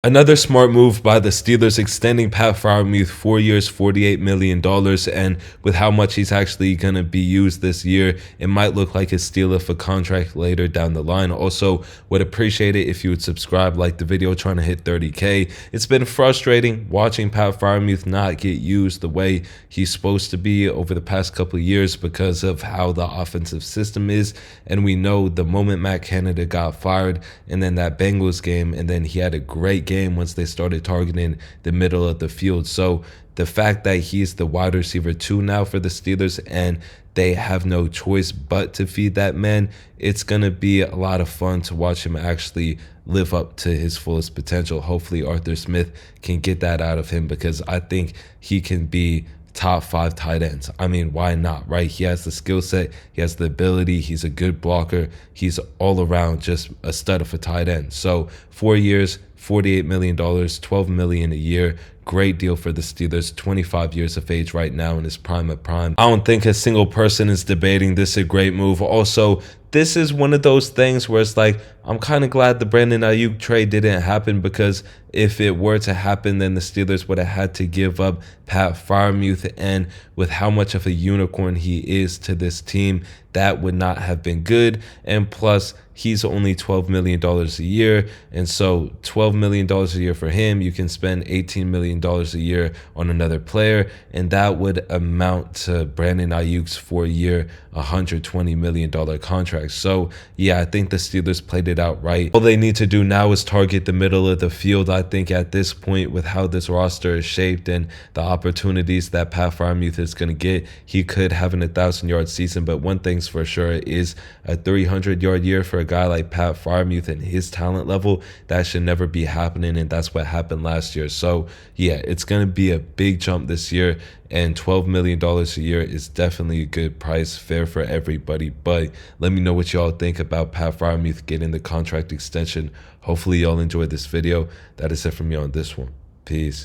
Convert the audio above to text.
Another smart move by the Steelers, extending Pat Freiermuth 4 years, $48 million. And with how much he's actually going to be used this year, it might look like a steal of a contract later down the line. Also, would appreciate it if you would subscribe, like the video, trying to hit 30K. It's been frustrating watching Pat Freiermuth not get used the way he's supposed to be over the past couple of years because of how the offensive system is. And we know the moment Matt Canada got fired, and then that Bengals game, and then he had a great game once they started targeting the middle of the field. So the fact that he's the wide receiver 2 now for the Steelers, and they have no choice but to feed that man, it's going to be a lot of fun to watch him actually live up to his fullest potential. Hopefully Arthur Smith can get that out of him, because I think he can be top 5 tight ends. I mean, why not, right? He has the skill set, he has the ability, he's a good blocker, he's all around just a stud of a tight end. So 4 years, $48 million, $12 million a year. Great deal for the Steelers. 25 years of age right now in his prime of prime. I don't think a single person is debating this is a great move. Also, this is one of those things where it's like, I'm kind of glad the Brandon Ayuk trade didn't happen, because if it were to happen, then the Steelers would have had to give up Pat Freiermuth, and with how much of a unicorn he is to this team, that would not have been good. And plus, he's only $12 million a year, and so $12 million a year for him, you can spend $18 million a year on another player, and that would amount to Brandon Ayuk's 4-year, $120 million contract. So yeah, I think the Steelers played it out right. All they need to do now is target the middle of the field. I think at this point, with how this roster is shaped and the opportunities that Pat Freiermuth is going to get, he could have an 1,000-yard season. But one thing's for sure is a 300-yard year for a guy like Pat Freiermuth and his talent level. That should never be happening, and that's what happened last year. So yeah, it's going to be a big jump this year, and $12 million a year is definitely a good price, fair for everybody. But let me know what y'all think about Pat Freiermuth getting the contract extension. Hopefully y'all enjoyed this video. That is it from me on this one. Peace.